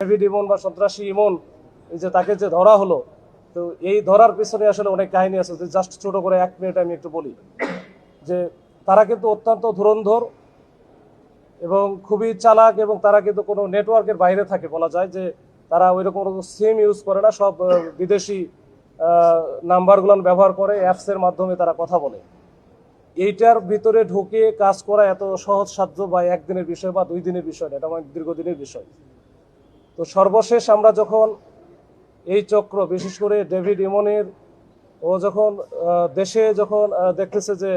David ইমন বা সন্ত্রাসী ইমন, এই যে তাকে যে ধরা হলো, তো এই ধরার পিছনে আসলে অনেক কাহিনী আছে। জাস্ট ছোট করে 1 মিনিট আমি একটু বলি যে তারা কিন্তু অত্যন্ত ধুরন্ধর এবং খুবই চালাক, এবং তারা কিন্তু কোনো নেটওয়ার্কের বাইরে থাকে। বলা যায় যে তারা ওইরকম সিম ইউজ করে না, সব বিদেশি নাম্বারগুলো ব্যবহার করে, অ্যাপসের মাধ্যমে তারা কথা বলে। এইটার ভিতরে ঢুকে কাজ করা এত সহজসাধ্য বা একদিনের বিষয় বা 2 দিনের বিষয় না, এটা আমার দীর্ঘদিনের বিষয়। তো সর্বশেষ আমরা যখন এই চক্র, বিশেষ করে ডেভিড ইমনের, ও যখন দেশে যখন দেখতেছে যে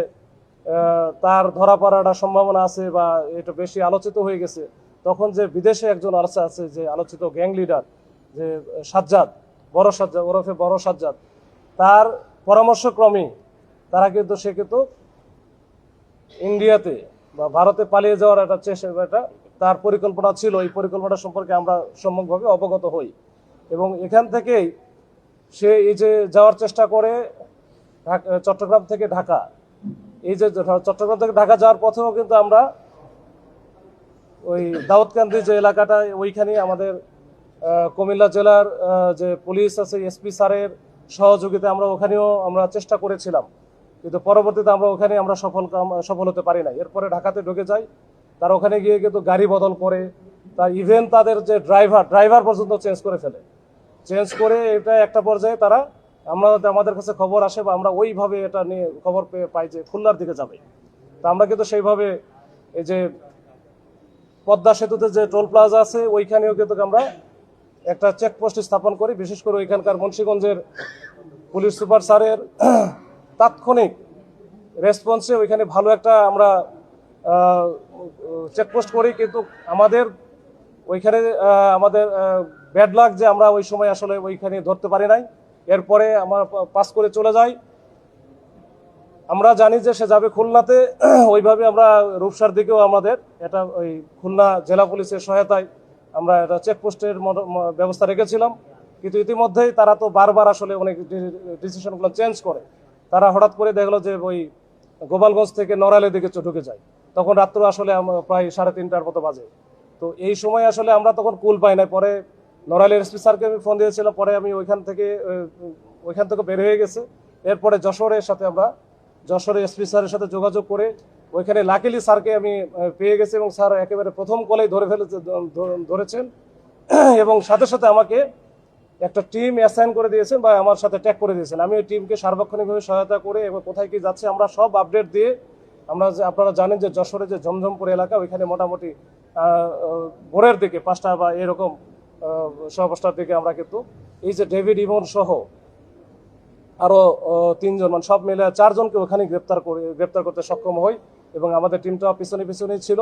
তার ধরা পড়ার সম্ভাবনা আছে বা এটা বেশি আলোচিত হয়ে গেছে, তখন যে বিদেশে একজন আছে যে আলোচিত গ্যাং লিডার, যে সাজ্জাদ, বড় সাজ্জাদ ওরফে বড় সাজ্জাদ, তার পরামর্শক্রমে তারা কিন্তু সে কিন্তু ইন্ডিয়াতে বা ভারতে পালিয়ে যাওয়ার একটা তার পরিকল্পনা ছিল। এই পরিকল্পনা সম্পর্কে আমরা সম্যকভাবে অবগত হই, এবং এখান থেকেই সে এই যে যাওয়ার চেষ্টা করে চট্টগ্রাম থেকে ঢাকা। এই যে চট্টগ্রাম থেকে ঢাকা যাওয়ার পথেও কিন্তু আমরা ওই দাউদকান্দি যে এলাকাটা, ওইখানে আমাদের কুমিল্লা জেলার যে পুলিশ আছে, এসপি স্যারের সহযোগিতা আমরা ওখানেও আমরা চেষ্টা করেছিলাম, কিন্তু পরবর্তীতে আমরা ওখানে আমরা সফল হতে পারি না। এরপরে ঢাকাতে ঢুকে যাই, তারা ওখানে গিয়ে কিন্তু গাড়ি বদল করে, তা ইভেন তাদের যে ড্রাইভার পর্যন্ত চেঞ্জ করে ফেলে। চেঞ্জ করে এটা একটা পর্যায়ে তারা আমাদের কাছে খবর আসে বা আমরা ওইভাবে এটা নিয়ে খবর পাই যে খুলনার দিকে যাবে। তা আমরা কিন্তু সেইভাবে এই যে পদ্মা সেতুতে যে টোল প্লাজা আছে, ওইখানেও কিন্তু আমরা একটা চেকপোস্ট স্থাপন করি। বিশেষ করে ওইখানকার মুন্সিগঞ্জের পুলিশ সুপার স্যারের তাৎক্ষণিক রেসপন্সে ওইখানে ভালো একটা আমরা চেকপোস্ট করি। কিন্তু আমাদের ওইখানে আমাদের ব্যাড লাক যে আমরা ওই সময় আসলে ওইখানে ধরতে পারি নাই। এরপরে আমরা পাস করে চলে যাই। আমরা জানি যে সে যাবে খুলনাতে, ওইভাবে আমরা রূপসার দিকেও আমাদের এটা ওই খুলনা জেলা পুলিশের সহায়তায় আমরা এটা চেকপোস্টের ব্যবস্থা রেখেছিলাম। কিন্তু ইতিমধ্যেই তারা তো বারবার আসলে অনেক ডিসিশনগুলো চেঞ্জ করে। তারা হঠাৎ করে দেখলো যে ওই গোপালগঞ্জ থেকে নড়াইলের দিকে ঢুকে যায়, তখন রাত্র আসলে প্রায় 3:30টার মতো বাজে। তো এই সময় আসলে আমরা তখন কুল পাই নাই। পরে নড়াইলের এসপি স্যারকে আমি ফোন দিয়েছিলাম, পরে আমি ওইখান থেকে বের হয়ে গেছে। এরপরে যশোরে এসপি স্যারের সাথে যোগাযোগ করে ওইখানে লাকিলি স্যারকে আমি পেয়ে গেছি, এবং স্যার একেবারে প্রথম কলেই ধরেছেন, এবং সাথে সাথে আমাকে একটা টিম অ্যাসাইন করে দিয়েছেন বা আমার সাথে ট্যাগ করে দিয়েছেন। আমি ওই টিমকে সার্বক্ষণিকভাবে সহায়তা করে এবং কোথায় কি যাচ্ছে আমরা সব আপডেট দিয়ে, আপনারা জানেন যে যশোরে যে ঝমঝমপুর এলাকা, ওইখানে মোটামুটি ভোরের দিকে 5টা বা এরকম 5:15টার দিকে আমরা কিন্তু এই যে ডেভিড ইমন সহ আরো 3জন, মানে সব মিলে 4জনকে ওখানে গ্রেপ্তার করতে সক্ষম হই, এবং আমাদের টিমটা পিছনেই ছিল।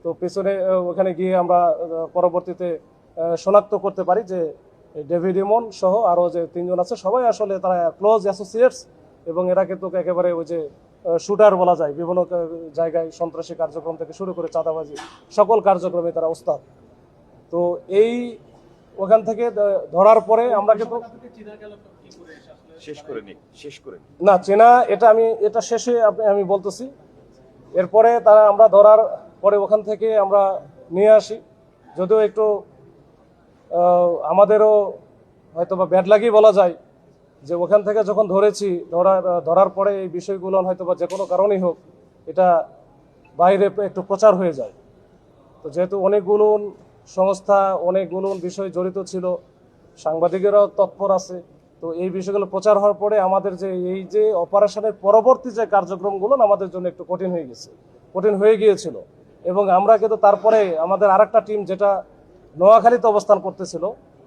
তো পিছনে ওখানে গিয়ে আমরা পরবর্তীতে শনাক্ত করতে পারি যে ডেভিড ইমন সহ আরো যে 3জন আছে, সবাই আসলে তারা ক্লোজ অ্যাসোসিয়েটস, এবং এরা কিন্তু একেবারে ওই যে শুটার বলা যায়, বিভিন্ন জায়গায় সন্ত্রাসী কার্যক্রম থেকে শুরু করে চাঁদাবাজি সকল কার্যক্রমে তারা ওস্তাদ। তো এই ওখান থেকে ধরার পরে আমরা কিন্তু না চেনা, এটা শেষে আমি বলতেছি। এরপরে আমরা ধরার পরে ওখান থেকে আমরা নিয়ে আসি, যদিও একটু আমাদেরও হয়তো বা ব্যাড লাগি বলা যায় যে ওখান থেকে যখন ধরার পরে এই বিষয়গুলো হয়তো বা যে কোনো কারণেই হোক এটা বাইরে একটু প্রচার হয়ে যায়। তো যেহেতু অনেকগুলো সংস্থা, অনেকগুলো বিষয় জড়িত ছিল, সাংবাদিকেরাও তৎপর আছে, তো এই বিষয়গুলো প্রচার হওয়ার পরে আমাদের যে এই যে অপারেশনের পরবর্তী যে কার্যক্রমগুলো আমাদের জন্য একটু কঠিন হয়ে গিয়েছিল। এবং আমরা কিন্তু তারপরে আমাদের আরেকটা টিম যেটা নোয়াখালীতে অবস্থান করতেছিল,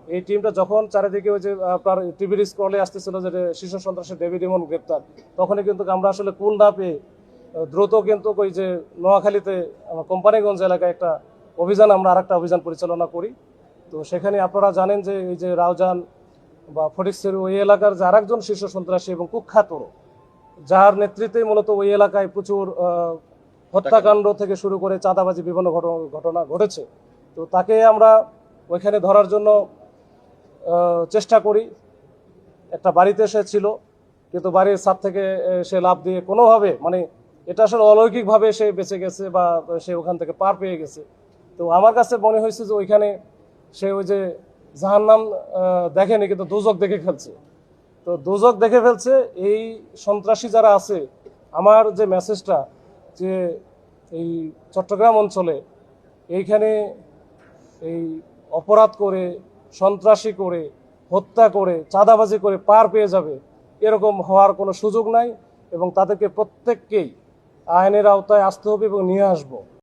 এই টিমটা যখন চারিদিকে ওই যে আপনার টিভির স্ক্রলে আসতেছিল যে শীর্ষ সন্ত্রাসী ডেভিড ইমন গ্রেপ্তার, তখনই কিন্তু আমরা আসলে কুল না পেয়ে দ্রুত কিন্তু ওই যে নোয়াখালীতে কোম্পানিগঞ্জ এলাকায় আমরা আরেকটা অভিযান পরিচালনা করি। তো সেখানে আপনারা জানেন যে এই যে রাউজান বা ফটিকছড়ি ওই এলাকার যে আরেকজন শীর্ষ সন্ত্রাসী এবং কুখ্যাত, যার নেতৃত্বে মূলত ওই এলাকায় প্রচুর হত্যাকাণ্ড থেকে শুরু করে চাঁদাবাজি বিভিন্ন ঘটনা ঘটেছে। তো তাকে আমরা ওইখানে ধরার জন্য চেষ্টা করি। একটা বাড়িতে সে ছিল, কিন্তু বাড়ির ছাদ থেকে সে লাফ দিয়ে কোনোভাবে, মানে এটা আসলে অলৌকিকভাবে সে বেঁচে গেছে বা সে ওখান থেকে পার পেয়ে গেছে। তো আমার কাছে মনে হয়েছে যে ওইখানে সে ওই যে জাহান্নাম দেখেনি কিন্তু দোজক দেখে ফেলছে। তো দোজক দেখে ফেলছে। এই সন্ত্রাসী যারা আছে, আমার যে মেসেজটা, যে এই চট্টগ্রাম অঞ্চলে এইখানে এই অপরাধ করে, সন্ত্রাসী করে, হত্যা করে, চাঁদাবাজি করে পার পেয়ে যাবে, এরকম হওয়ার কোনো সুযোগ নাই এবং তাদেরকে প্রত্যেককেই আইনের আওতায় আসতে হবে এবং নিয়ে আসবো।